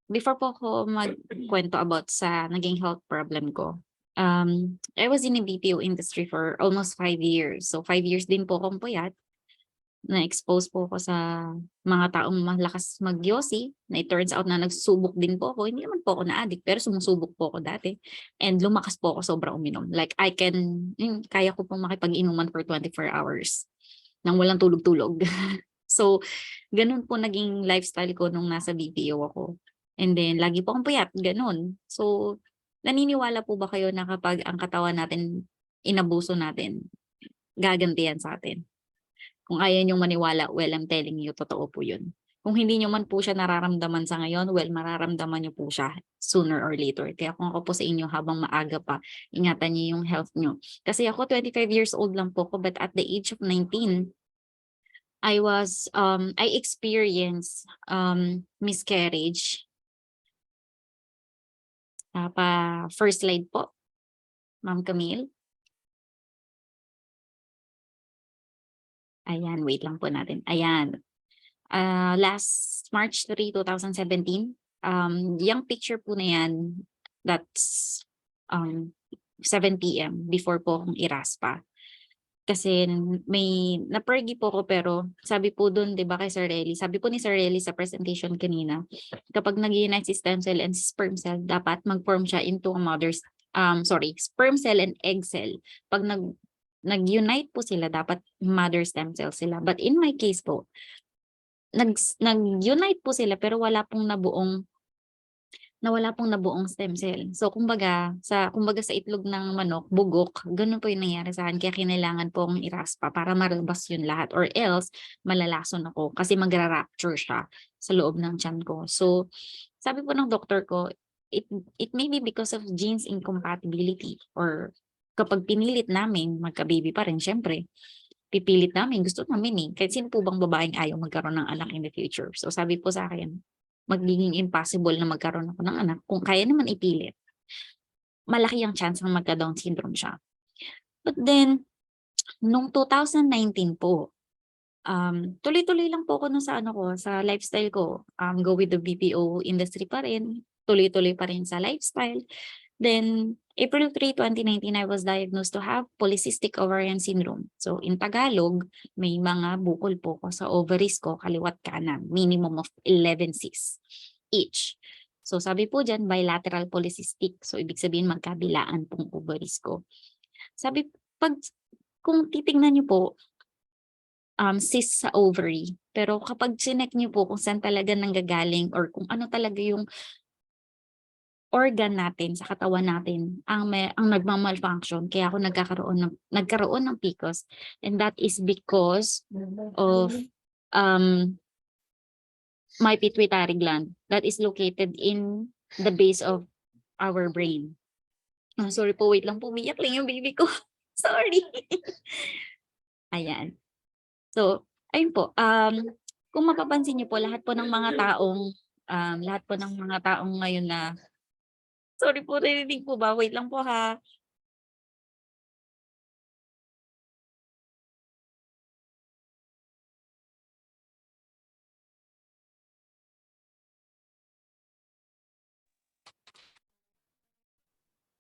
before po ako magkwento about sa naging health problem ko, I was in the BPO industry for almost 5 years. So 5 years din po akong puyat. Na-expose po ako sa mga taong malakas mag-yosi, na it turns out na nagsusubok din po ako. Hindi naman po ako na-addict, pero sumusubok po ako dati. And lumakas po ako sobrang uminom. Like kaya ko pong makipag-inuman for 24 hours nang walang tulog-tulog. So, ganun po naging lifestyle ko nung nasa BPO ako. And then, lagi po akong puyat, ganun. So, naniniwala po ba kayo na kapag ang katawan natin inabuso natin, gagantihan sa atin? Kung ayaw niyong maniwala, well, I'm telling you, totoo po yun. Kung hindi niyo man po siya nararamdaman sa ngayon, well, mararamdaman niyo po siya sooner or later. Kaya kung ako po sa inyo habang maaga pa, ingatan niyo yung health niyo. Kasi ako, 25 years old lang po ko, but at the age of 19, I experienced miscarriage. First slide po, Ma'am Camille. Ayan, wait lang po natin. Ayan. Last March 3, 2017, yung picture po na yan, that's 7 p.m. before po akong iraspa. Kasi may napergi po ko, pero sabi po doon, 'di ba, kay Sir Relly, sabi po ni Sir Relly sa presentation kanina, kapag nag-unite si stem cell and sperm cell, dapat mag-form siya into a sperm cell and egg cell. Pag nag-unite po sila, dapat mother stem cell sila. But in my case po, nag-unite po sila pero wala pong nabuong stem cell. So kumbaga sa itlog ng manok, bugok, ganun po yung nangyari sa akin. Kaya kinailangan po akong iraspa para malabas yun lahat, or else malalason ako kasi magra-rupture siya sa loob ng tiyan ko. So sabi po ng doktor ko, it may be because of genes incompatibility, or kapag pinilit namin magka-baby pa rin, syempre pipilit namin, gusto namin eh. Kahit sino po bang babaeng ayaw magkaroon ng anak in the future? So sabi po sa akin, magiging impossible na magkaroon ako ng anak kung kaya naman ipilit. Malaki ang chance na magka-Down syndrome siya. But then, nung 2019 po, tuloy-tuloy lang po ako sa lifestyle ko. Go with the BPO industry pa rin, tuloy-tuloy pa rin sa lifestyle. Then, April 3, 2019, I was diagnosed to have polycystic ovarian syndrome. So, in Tagalog, may mga bukol po ko sa ovaries ko, kaliwat kanan, minimum of 11 cysts each. So, sabi po dyan, bilateral polycystic. So, ibig sabihin, magkabilaan pong ovaries ko. Sabi, kung titignan niyo po, cyst sa ovary, pero kapag chinek niyo po kung saan talaga nanggagaling or kung ano talaga yung organ natin sa katawan natin ang nagma-malfunction, kaya ako nagkaroon ng PCOS, and that is because of my pituitary gland that is located in the base of our brain. Sorry po, wait lang po, umiyak lang yung baby ko. Sorry. Ayan. So, ayun po, kung mapapansin niyo po, lahat po ng mga taong ngayon na, sorry po, narinig po ba? Wait lang po ha.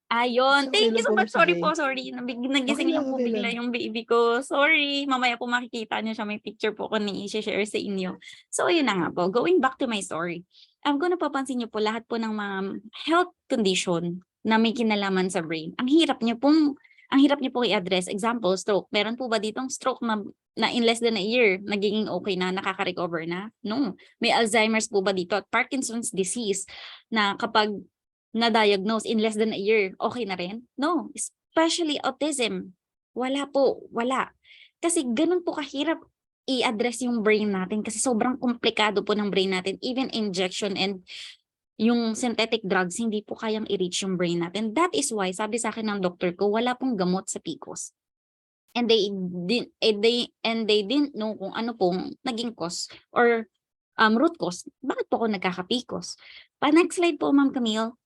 Ayun, thank you so much. Sorry po, sorry. Nagising lang po bigla yung baby ko. Sorry, mamaya po makikita niyo siya. May picture po ko na i-share sa inyo. So, ayun na nga po. Going back to my story. Kung napapansin niyo po, lahat po ng mga health condition na may kinalaman sa brain, ang hirap niyo pong i-address. Example, stroke. Meron po ba ditong stroke na in less than a year, nagiging okay na, nakaka-recover na? No. May Alzheimer's po ba dito? At Parkinson's disease na kapag na-diagnose in less than a year, okay na rin? No. Especially autism. Wala po. Wala. Kasi ganun po kahirap i-address yung brain natin kasi sobrang komplikado po ng brain natin. Even injection and yung synthetic drugs, hindi po kayang i-reach yung brain natin. That is why, sabi sa akin ng doktor ko, wala pong gamot sa PCOS. And they didn't know kung ano pong naging cause or root cause. Bakit po ako nagkaka-PCOS? Next slide po, Ma'am Camille.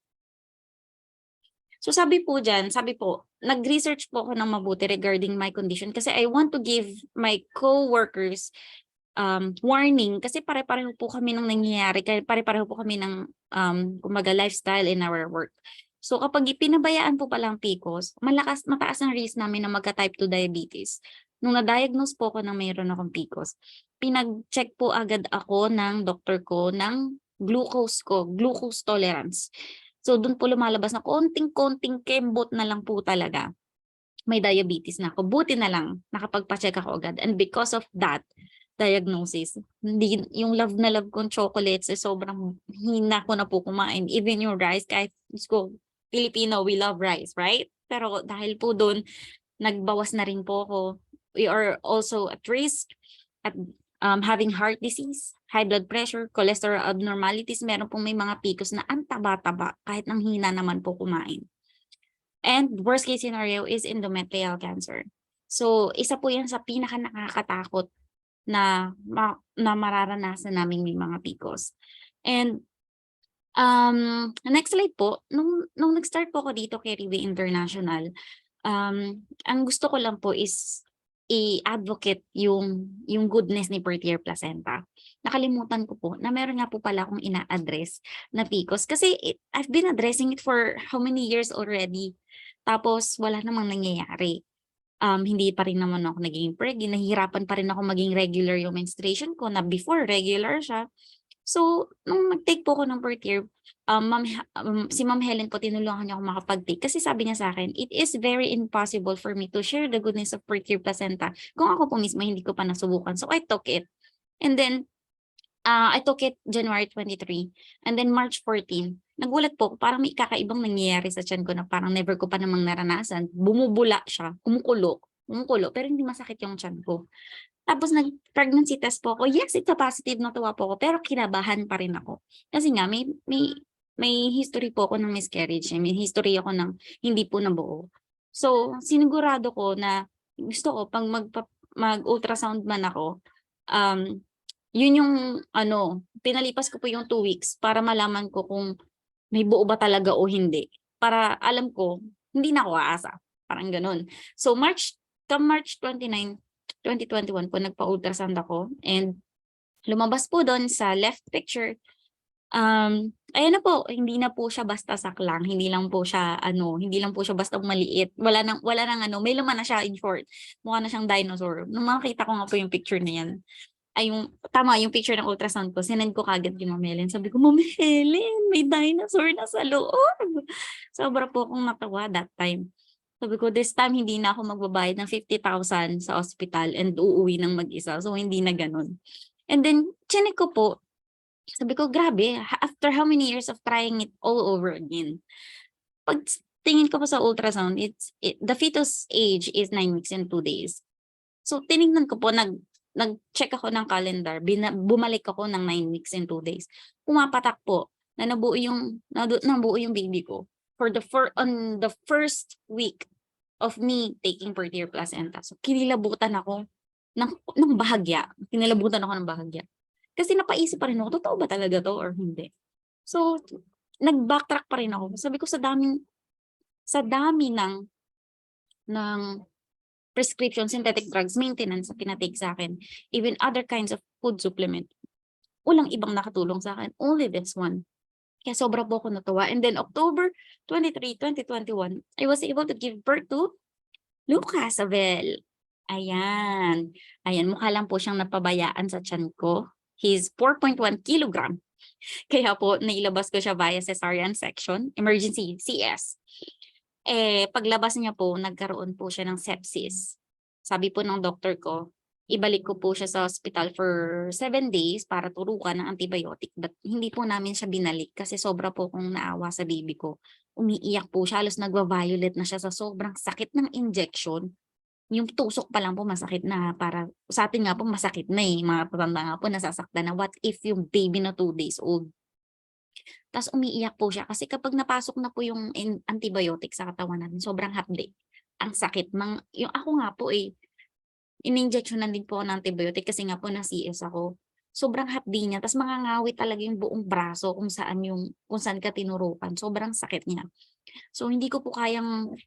So sabi po, nag-research po ako ng mabuti regarding my condition kasi I want to give my co-workers warning kasi pare-pareho po kami ng nangyayari, pare-pareho po kami ng kumbaga lifestyle in our work. So kapag pinabayaan po palang PCOS, mataas ang risk namin na magka-type 2 diabetes. Nung na-diagnose po ako na mayroon akong PCOS, pinag-check po agad ako ng doktor ko ng glucose tolerance. So dun po lumalabas na konting-konting kembot na lang po talaga. May diabetes na ako. Buti na lang nakapagpa-check ako agad. And because of that diagnosis, hindi yung love na love kong chocolates sobrang hina ko na po kumain. Even yung rice, kahit ko Filipino, we love rice, right? Pero dahil po doon, nagbawas na rin po ako. We are also at risk at having heart disease, high blood pressure, cholesterol abnormalities. Meron pong may mga PCOS na ang taba-taba kahit nang hina naman po kumain. And worst case scenario is endometrial cancer. So isa po yan sa pinaka nakakatakot na mararanasan namin may mga PCOS. And next slide po, nung nag-start po ako dito kay Ribe International, ang gusto ko lang po is i-advocate yung goodness ni per-tier placenta. Nakalimutan ko po na meron nga po pala akong ina-address na PCOS kasi I've been addressing it for how many years already. Tapos wala namang nangyayari. Hindi pa rin naman ako naging pregnant, nahihirapan pa rin ako maging regular yung menstruation ko na before regular siya. So, nung nag-take po ako ng per-tier, si Ma'am Helen po tinulungan niya ako makapag-take kasi sabi niya sa akin, it is very impossible for me to share the goodness of per-tier placenta kung ako po mismo hindi ko pa nasubukan. So, I took it. And then, I took it January 23. And then March 14, nagulat po, parang may kakaibang nangyayari sa tiyan ko na parang never ko pa namang naranasan. Bumubula siya, kumukulo, pero hindi masakit yung tiyan ko. Tapos nag-pregnancy test po ako. Yes, it's a positive, natuwa po ako, pero kinabahan pa rin ako. Kasi nga, may history po ako ng miscarriage. May history ako ng hindi po nabuo. So, sinigurado ko na gusto ko, pag mag-ultrasound man ako, yun yung, pinalipas ko po yung 2 weeks para malaman ko kung may buo ba talaga o hindi. Para alam ko, hindi na ako aasa. Parang ganun. So, March 29, 2021 po, nagpa-ultrasound ako and lumabas po doon sa left picture, ayan na po, hindi na po siya basta saklang, hindi lang po siya basta maliit, wala nang may laman na siya, in short, mukha na siyang dinosaur. Nung makita ko nga po yung picture na yan, ay yung picture ng ultrasound ko, sinend ko kagad kay Ma'am Helen. Sabi ko, Ma'am Helen, may dinosaur na sa loob. Sobra po akong natawa that time. Sabi ko, this time hindi na ako magbabayad ng 50,000 sa hospital and uuwi ng mag-isa. So, hindi na ganun. And then, chinek ko po, sabi ko, grabe, after how many years of trying it all over again. Pag tingin ko po sa ultrasound, the fetus age is 9 weeks and 2 days. So, tinignan ko po, nag-check ako ng calendar, bumalik ako ng 9 weeks and 2 days. Pumapatak po, na nabuo yung baby ko. On the first week of me taking per-tier placenta. So, kinilabutan ako ng bahagya. Kasi napaisip pa rin ako, totoo ba talaga to or hindi? So, nag-backtrack pa rin ako. Sabi ko, sa dami ng prescription, synthetic drugs, maintenance na pinatake sa akin, even other kinds of food supplement, walang ibang nakatulong sa akin. Only this one. Kaya sobra po ako natuwa. And then October 23, 2021, I was able to give birth to Lucas Abel. Ayan. Mukha lang po siyang napabayaan sa tiyan ko. He's 4.1 kilogram. Kaya po, nailabas ko siya via cesarean section, emergency CS. Paglabas niya po, nagkaroon po siya ng sepsis. Sabi po ng doktor ko, ibalik ko po siya sa hospital for 7 days para turukan ng antibiotic. But hindi po namin siya binalik kasi sobra po kong naawa sa baby ko. Umiiyak po siya, halos nagwa-violet na siya sa sobrang sakit ng injection. Yung tusok pa lang po masakit na, para sa atin nga po masakit na mga patanda nga po nasasaktan na, what if yung baby na 2 days old. Tapos umiiyak po siya kasi kapag napasok na po yung antibiotic sa katawan natin, sobrang hapdi. Ang sakit. Yung ako nga po in-injectionan din po ako ng antibiotic kasi nga po na-CS ako. Sobrang hapdi niya. Tapos mangangawit talaga yung buong braso kung saan ka tinurukan. Sobrang sakit niya. So hindi ko po kayang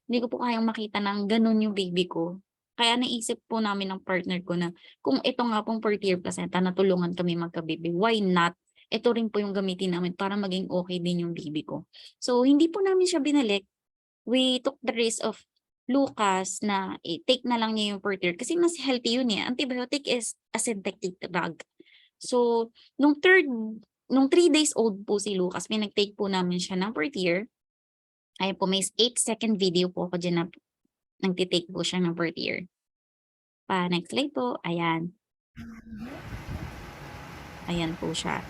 makita ng ganun yung baby ko. Kaya naisip po namin ng partner ko na kung ito nga pong per-tier placenta, natulungan kami magka-baby, why not ito rin po yung gamitin namin para maging okay din yung baby ko. So, hindi po namin siya binalik. We took the risk of Lucas na i-take na lang niya yung per tier kasi mas healthy yun eh. Antibiotic is a synthetic drug. So, nung 3 days old po si Lucas, pinag-take po namin siya ng per tier. Ayan po, may 8-second video po ako dyan na nagtitake po siya ng per tier. Next slide po. Ayan. Ayan po siya.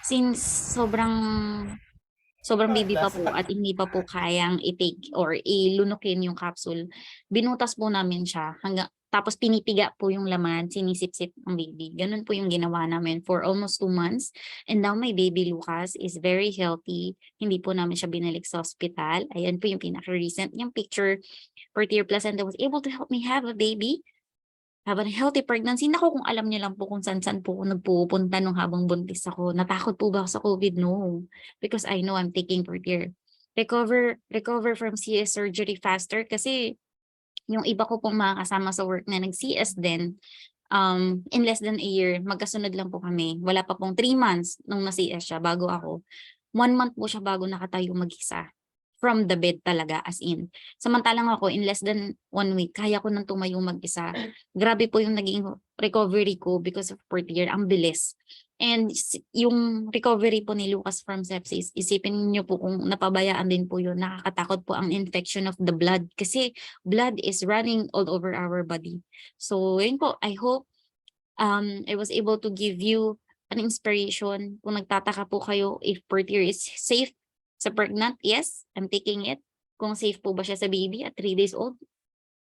Since sobrang baby pa po at hindi pa po kayang i-take or ilunukin yung capsule, binutas po namin siya tapos pinipiga po yung laman, sinisip-sip ang baby. Ganun po yung ginawa namin for almost 2 months. And now my baby Lucas is very healthy. Hindi po namin siya binalik sa hospital. Ayan po yung pinaka-recent yung picture. Per tier placenta was able to help me have a baby. Have a healthy pregnancy. Naku, kung alam niyo lang po kung saan-saan po ako nagpupunta nung habang buntis ako. Natakot po ba ako sa COVID? No. Because I know I'm taking per tier. Recover from CS surgery faster kasi yung iba ko pong mga kasama sa work na nag-CS din, in less than a year, magkasunod lang po kami. Wala pa pong 3 months nung na-CS siya bago ako. 1 month po siya bago nakatayo mag-isa. From the bed talaga, as in. Samantalang ako, in less than 1 week, kaya ko nang tumayo mag-isa. Grabe po yung naging recovery ko because of per tier. Ang bilis. And yung recovery po ni Lucas from sepsis, isipin niyo po kung napabayaan din po yun, nakakatakot po ang infection of the blood kasi blood is running all over our body. So, yun po, I hope I was able to give you an inspiration. Kung nagtataka po kayo if per tier is safe sa pregnant, yes, I'm taking it. Kung safe po ba siya sa baby at 3 days old,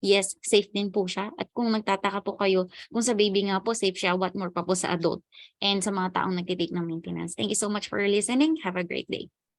yes, safe din po siya. At kung nagtataka po kayo, kung sa baby nga po safe siya, what more pa po sa adult and sa mga taong nagtitake ng maintenance. Thank you so much for listening. Have a great day.